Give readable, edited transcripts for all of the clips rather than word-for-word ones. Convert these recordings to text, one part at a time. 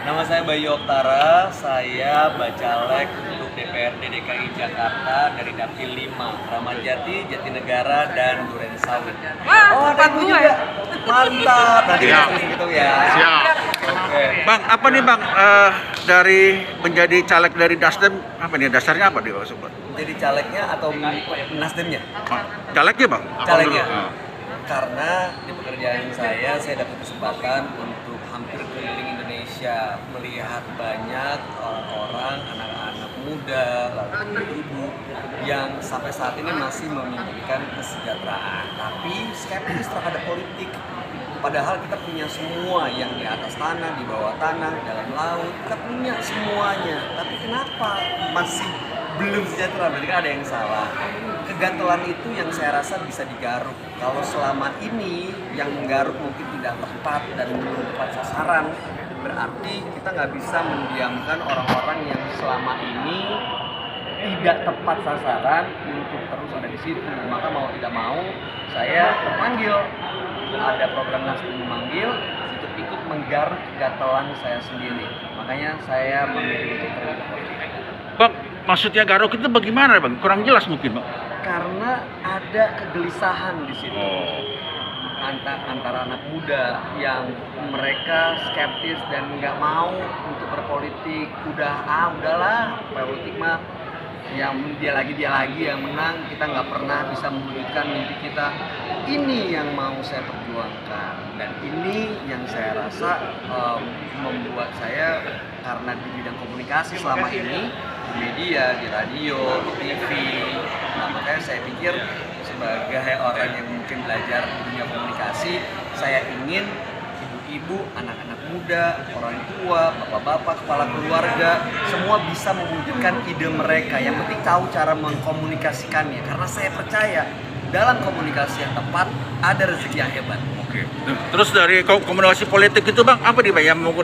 Nama saya Bayu Oktara, saya bacalek untuk DPRD DKI Jakarta dari Dapil 5, Ramadjati, Jatinegara, dan Durensawit. Oh, ada ibu juga. Mantap. Nanti Siap. kita gitu ya. Siap. Oke. Bang, apa nih Bang, dari menjadi caleg dari Nasdem, apa nih dasarnya apa dia sobat? Jadi calegnya atau nasdemnya? Calegnya Bang? Calegnya. Dulu. Karena di pekerjaan saya dapat kesempatan untuk hampir keliling Indonesia, melihat banyak orang-orang, anak-anak muda, lalu ibu yang sampai saat ini masih memimpikan kesejahteraan, tapi skeptis terhadap politik. Padahal kita punya semua, yang di atas tanah, di bawah tanah, dalam laut, kita punya semuanya. Tapi kenapa masih belum sejahtera? Berarti kan ada yang salah. Kegatelan itu yang saya rasa bisa digaruk. Kalau selama ini yang menggaruk mungkin tidak tepat dan belum tepat sasaran, berarti kita nggak bisa mendiamkan orang-orang yang selama ini tidak tepat sasaran untuk terus ada di situ. Maka mau tidak mau saya terpanggil, ada program Nasdem memanggil untuk ikut menggaruk kegatelan saya sendiri. Makanya saya memilih untuk terlibat politik. Bang, maksudnya garuk itu bagaimana Bang? Kurang jelas mungkin Bang. Karena ada kegelisahan di situ. Oh. Antara anak muda yang mereka skeptis dan nggak mau untuk berpolitik. Udahlah, politik mah yang dia lagi yang menang, kita nggak pernah bisa mewujudkan mimpi kita. Ini yang mau saya perjuangkan, dan ini yang saya rasa membuat saya, karena di bidang komunikasi selama ini di media, di radio, di TV, nah makanya saya pikir sebagai orang yang mungkin belajar di dunia komunikasi, saya ingin ibu-ibu, anak-anak muda, orang tua, bapak-bapak, kepala keluarga, semua bisa mewujudkan ide mereka. Yang penting tahu cara mengkomunikasikannya. Karena saya percaya dalam komunikasi yang tepat ada rezeki yang hebat. Oke. Terus dari komunikasi politik itu Bang, apa nih Bang yang mau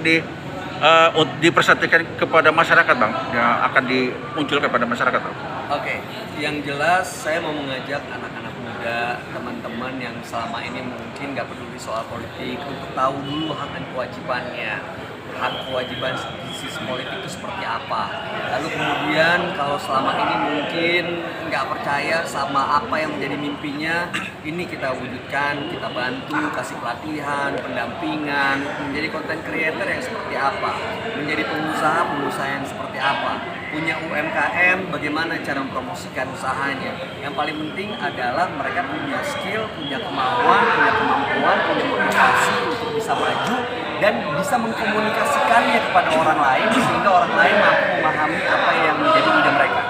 dipersatukan kepada masyarakat Bang, yang akan dimunculkan pada masyarakat Bang? Oke, yang jelas saya mau mengajak anak-anak muda, teman-teman yang selama ini mungkin nggak peduli soal politik, untuk tahu dulu hak dan kewajibannya. Hak kewajiban di sisi politik itu seperti apa. Lalu kemudian kalau selama ini mungkin nggak percaya sama apa yang menjadi mimpinya, ini kita wujudkan, kita bantu, kasih pelatihan, pendampingan, menjadi content creator yang seperti apa, menjadi pengusaha yang seperti apa, punya UMKM, bagaimana cara mempromosikan usahanya. Yang paling penting adalah mereka punya skill, punya kemauan, punya kemampuan, punya motivasi untuk bisa maju dan bisa mengkomunikasikannya kepada orang lain, sehingga orang lain mampu memahami apa yang menjadi ide mereka.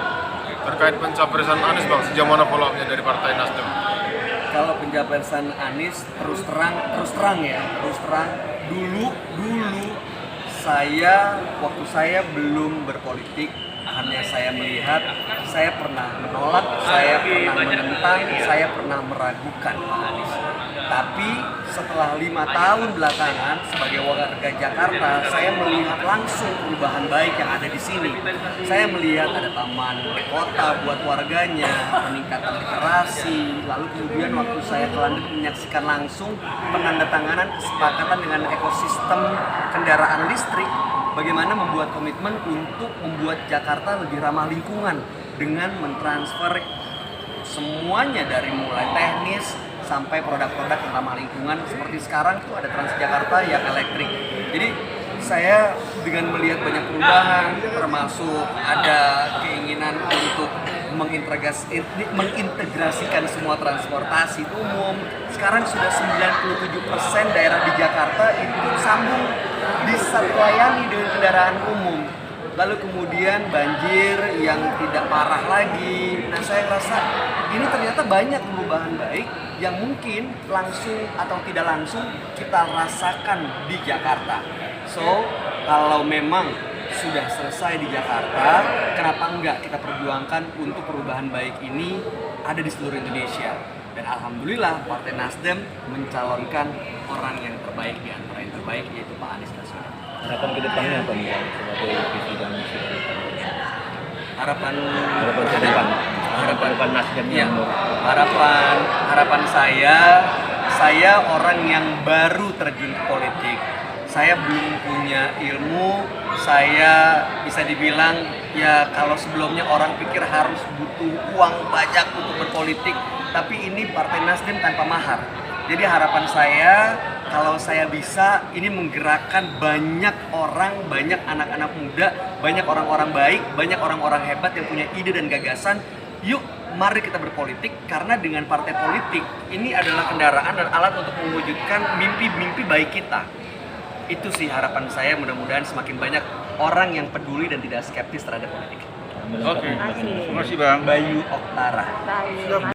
Terkait pencapresan Anies Bang, sejauh mana follow-up-nya dari Partai Nasdem? Kalau pencapresan Anies terus terang dulu waktu saya belum berpolitik, hanya saya melihat, saya pernah menolak, saya pernah menentang, saya pernah meragukan Pak Anies. Tapi setelah 5 tahun belakangan sebagai warga Jakarta, saya melihat langsung perubahan baik yang ada di sini. Saya melihat ada taman kota buat warganya, peningkatan literasi, lalu kemudian waktu saya ke London menyaksikan langsung penandatanganan kesepakatan dengan ekosistem kendaraan listrik, bagaimana membuat komitmen untuk membuat Jakarta lebih ramah lingkungan dengan mentransfer semuanya dari mulai teknis sampai produk-produk yang ramah lingkungan. Seperti sekarang tuh ada Transjakarta yang elektrik. Jadi saya dengan melihat banyak perubahan, termasuk ada keinginan untuk mengintegrasikan semua transportasi umum. Sekarang sudah 97% daerah di Jakarta itu sambung, bisa terlayani dengan kendaraan umum. Lalu kemudian banjir yang tidak parah lagi. Nah, saya rasa ini ternyata banyak perubahan baik yang mungkin langsung atau tidak langsung kita rasakan di Jakarta. So, kalau memang sudah selesai di Jakarta, kenapa enggak kita perjuangkan untuk perubahan baik ini ada di seluruh Indonesia. Dan alhamdulillah Partai Nasdem mencalonkan orang yang terbaik di antara yang terbaik, yaitu Pak Anies Baswedan. Harapan ke depannya apa nih Bang, sebagai visi dan misi? Harapan ke depan Nasdem ya, yang harapan saya orang yang baru terjun ke politik. Saya belum punya ilmu, saya bisa dibilang ya kalau sebelumnya orang pikir harus butuh uang banyak untuk berpolitik, tapi ini Partai Nasdem tanpa mahar. Jadi harapan saya kalau saya bisa ini menggerakkan banyak orang, banyak anak-anak muda, banyak orang-orang baik, banyak orang-orang hebat yang punya ide dan gagasan. Yuk, mari kita berpolitik karena dengan partai politik ini adalah kendaraan dan alat untuk mewujudkan mimpi-mimpi baik kita. Itu sih harapan saya, mudah-mudahan semakin banyak orang yang peduli dan tidak skeptis terhadap politik. Oke, terima kasih Bang. Bayu Oktara. Tahu.